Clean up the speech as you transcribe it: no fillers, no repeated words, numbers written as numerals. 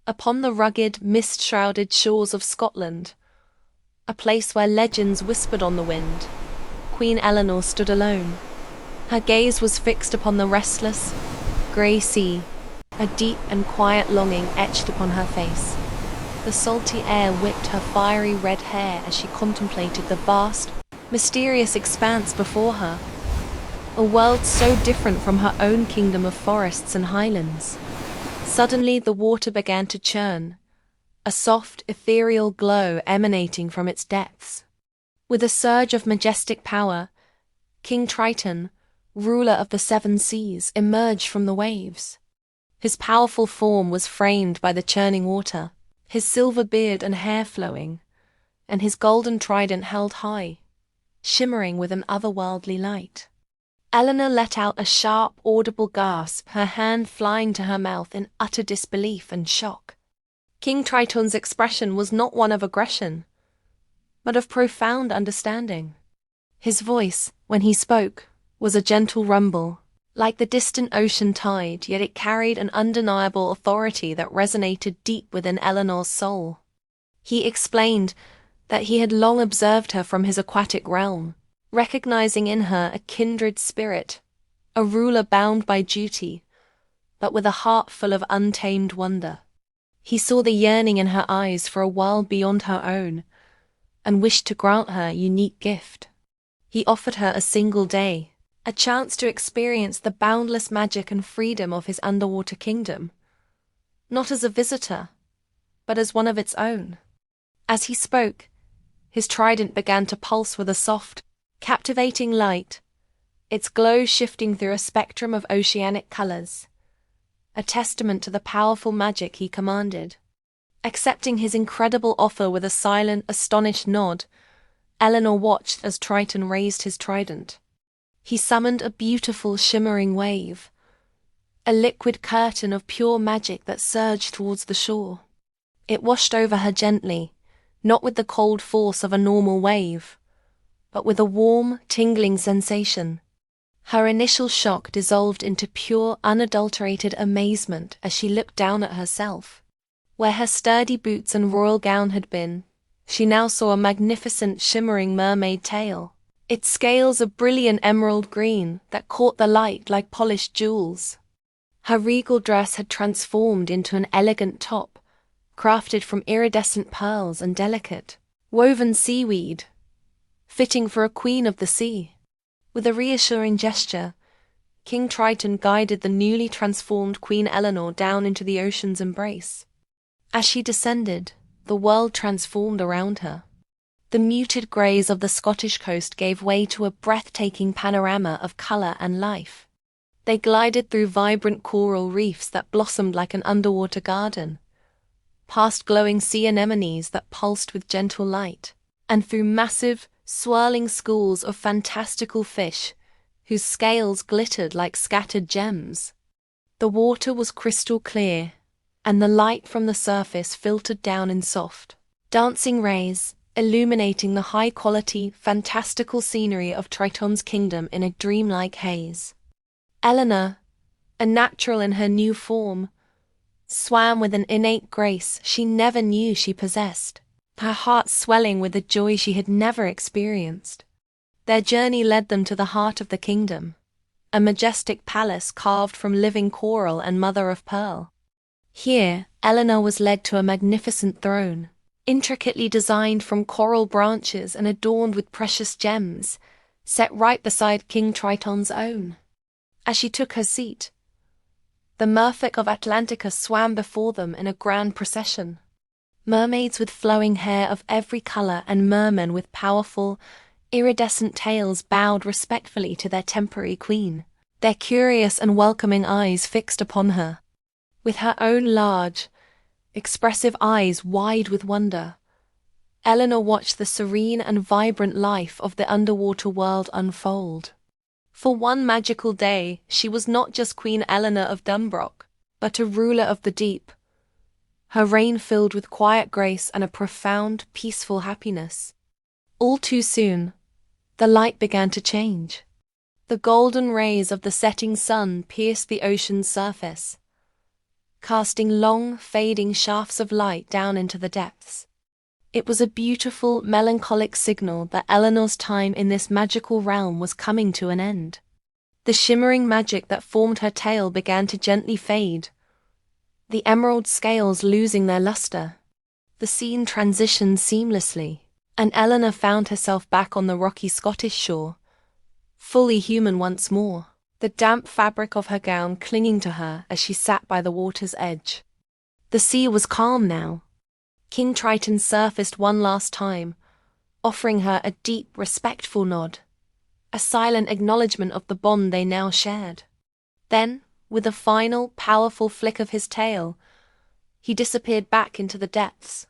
Upon the rugged, mist-shrouded shores of Scotland, a place where legends whispered on the wind, Queen Elinor stood alone. Her gaze was fixed upon the restless, grey sea, a deep and quiet longing etched upon her face. The salty air whipped her fiery red hair as she contemplated the vast, mysterious expanse before her, a world so different from her own kingdom of forests and highlands. Suddenly the water began to churn, a soft, ethereal glow emanating from its depths. With a surge of majestic power, King Triton, ruler of the seven seas, emerged from the waves. His powerful form was framed by the churning water, his silver beard and hair flowing, and his golden trident held high, shimmering with an otherworldly light. Elinor let out a sharp, audible gasp, her hand flying to her mouth in utter disbelief and shock. King Triton's expression was not one of aggression, but of profound understanding. His voice, when he spoke, was a gentle rumble, like the distant ocean tide, yet it carried an undeniable authority that resonated deep within Elinor's soul. He explained that he had long observed her from his aquatic realm, recognizing in her a kindred spirit, a ruler bound by duty, but with a heart full of untamed wonder. He saw the yearning in her eyes for a world beyond her own, and wished to grant her a unique gift. He offered her a single day, a chance to experience the boundless magic and freedom of his underwater kingdom, not as a visitor, but as one of its own. As he spoke, his trident began to pulse with a soft, captivating light, its glow shifting through a spectrum of oceanic colors, a testament to the powerful magic he commanded. Accepting his incredible offer with a silent, astonished nod, Elinor watched as Triton raised his trident. He summoned a beautiful, shimmering wave, a liquid curtain of pure magic that surged towards the shore. It washed over her gently, not with the cold force of a normal wave, but with a warm, tingling sensation. Her initial shock dissolved into pure, unadulterated amazement as she looked down at herself. Where her sturdy boots and royal gown had been, she now saw a magnificent, shimmering mermaid tail, its scales a brilliant emerald green that caught the light like polished jewels. Her regal dress had transformed into an elegant top, crafted from iridescent pearls and delicate, woven seaweed, fitting for a queen of the sea. With a reassuring gesture, King Triton guided the newly transformed Queen Elinor down into the ocean's embrace. As she descended, the world transformed around her. The muted greys of the Scottish coast gave way to a breathtaking panorama of colour and life. They glided through vibrant coral reefs that blossomed like an underwater garden, past glowing sea anemones that pulsed with gentle light, and through massive, swirling schools of fantastical fish whose scales glittered like scattered gems. The water was crystal clear, and the light from the surface filtered down in soft, dancing rays, illuminating the high-quality, fantastical scenery of Triton's kingdom in a dreamlike haze. Elinor, a natural in her new form, swam with an innate grace she never knew she possessed, her heart swelling with a joy she had never experienced. Their journey led them to the heart of the kingdom, a majestic palace carved from living coral and mother of pearl. Here, Elinor was led to a magnificent throne, intricately designed from coral branches and adorned with precious gems, set right beside King Triton's own. As she took her seat, the merfolk of Atlantica swam before them in a grand procession. Mermaids with flowing hair of every colour and mermen with powerful, iridescent tails bowed respectfully to their temporary queen, their curious and welcoming eyes fixed upon her. With her own large, expressive eyes wide with wonder, Elinor watched the serene and vibrant life of the underwater world unfold. For one magical day, she was not just Queen Elinor of Dunbroch, but a ruler of the deep, her reign filled with quiet grace and a profound, peaceful happiness. All too soon, the light began to change. The golden rays of the setting sun pierced the ocean's surface, casting long, fading shafts of light down into the depths. It was a beautiful, melancholic signal that Elinor's time in this magical realm was coming to an end. The shimmering magic that formed her tail began to gently fade, the emerald scales losing their luster. The scene transitioned seamlessly, and Elinor found herself back on the rocky Scottish shore, fully human once more, the damp fabric of her gown clinging to her as she sat by the water's edge. The sea was calm now. King Triton surfaced one last time, offering her a deep, respectful nod, a silent acknowledgement of the bond they now shared. Then, with a final, powerful flick of his tail, he disappeared back into the depths,